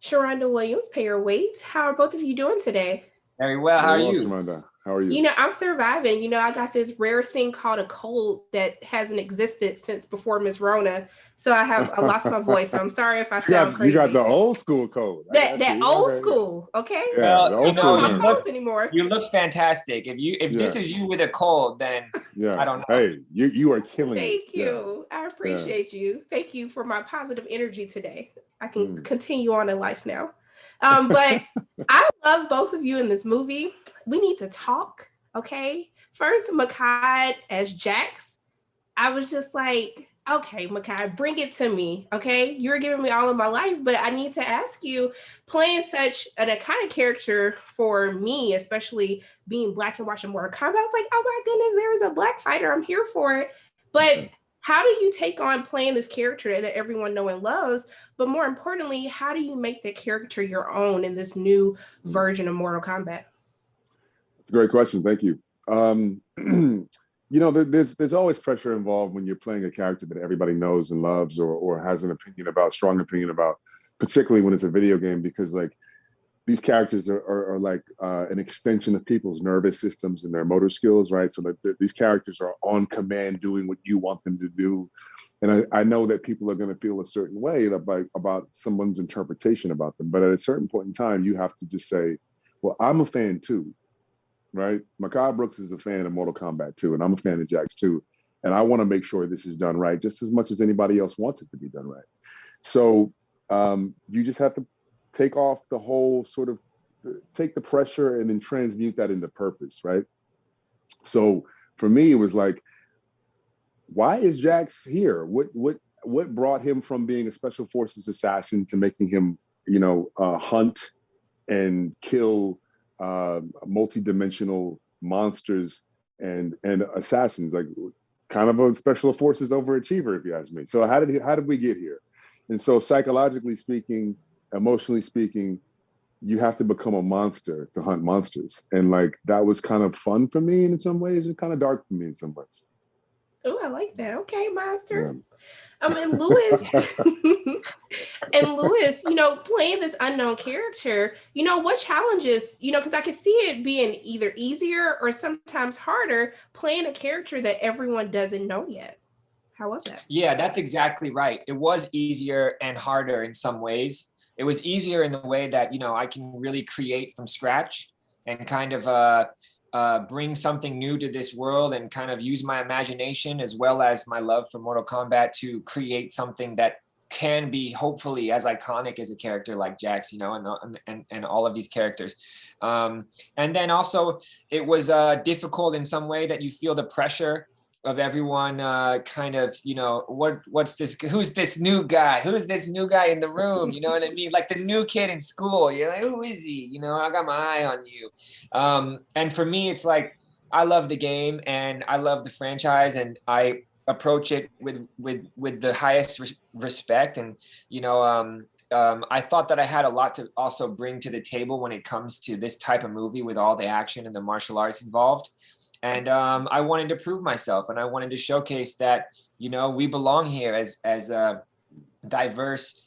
Sharonda Williams, pay your weight. How are both of you doing today? Very well. How Very are well, you? Sharonda. How are you? I'm surviving. I got this rare thing called a cold that hasn't existed since before Miss Rona. So I lost my voice. So I'm sorry if I sound You got the crazy. old school code. I That got that you. old Okay, school, okay? yeah, Well, the I old don't school pop joint. colds anymore. you look fantastic. If this Yeah, is you with a cold, then I yeah. don't know. Hey, you are killing it. Thank Yeah, you. I yeah. appreciate you. Thank you for my positive energy today. I can Mm. continue on in life now. But I love both of you in this movie. We need to talk, okay? First, Mehcad as Jax. I was just like, okay, Mehcad, bring it to me, okay? You're giving me all of my life, but I need to ask you, playing such an iconic character for me, especially being black and watching Mortal Kombat, I was like, oh my goodness, there is a black fighter. I'm here for it. But how do you take on playing this character that everyone knows and loves? But more importantly, how do you make the character your own in this new version of Mortal Kombat? It's a great question. Thank you. There's always pressure involved when you're playing a character that everybody knows and loves, or has an opinion about, strong opinion about, particularly when it's a video game, because like these characters are like an extension of people's nervous systems and their motor skills, right? So that these characters are on command doing what you want them to do. And I know that people are going to feel a certain way about someone's interpretation about them. But at a certain point in time, you have to just say, well, I'm a fan too, right? Mehcad Brooks is a fan of Mortal Kombat too, and I'm a fan of Jax too. And I want to make sure this is done right just as much as anybody else wants it to be done right. So you just have to take off the whole sort of, take the pressure and then transmute that into purpose, right? So for me, it was like, why is Jax here? What brought him from being a special forces assassin to making him, hunt and kill multi-dimensional monsters and assassins, like kind of a special forces overachiever, if you ask me. So how did we get here? And so psychologically speaking, emotionally speaking, you have to become a monster to hunt monsters. And like that was kind of fun for me in some ways, and kind of dark for me in some ways. Oh, I like that. Okay, monsters. Yeah. And Lewis, and Lewis, playing this unknown character, what challenges, because I could see it being either easier or sometimes harder playing a character that everyone doesn't know yet. How was that? Yeah, that's exactly right. It was easier and harder in some ways. It was easier in the way that, I can really create from scratch and kind of bring something new to this world and kind of use my imagination as well as my love for Mortal Kombat to create something that can be hopefully as iconic as a character like Jax, and all of these characters. And then also it was difficult in some way that you feel the pressure of everyone kind of, what's this, who's this new guy in the room, you know what I mean, like the new kid in school, you're like, who is he, I got my eye on you. And for me, it's like, I love the game and I love the franchise, and I approach it with the highest respect. And I thought that I had a lot to also bring to the table when it comes to this type of movie with all the action and the martial arts involved. And I wanted to prove myself, and I wanted to showcase that, we belong here as diverse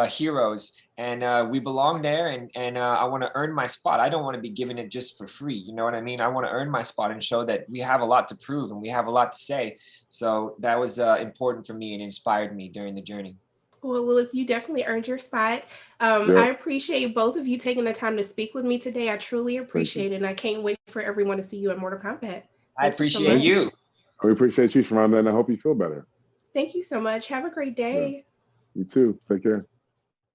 heroes, and we belong there. And I want to earn my spot. I don't want to be given it just for free. You know what I mean? I want to earn my spot and show that we have a lot to prove and we have a lot to say. So that was important for me and inspired me during the journey. Well, Lewis, you definitely earned your spot. Yeah. I appreciate both of you taking the time to speak with me today. I truly appreciate it, and I can't wait for everyone to see you in Mortal Kombat. I Thank you so appreciate much. you. We appreciate you, Sharonda, and I hope you feel better. Thank you so much. Have a great Yeah. day. You too. Take care.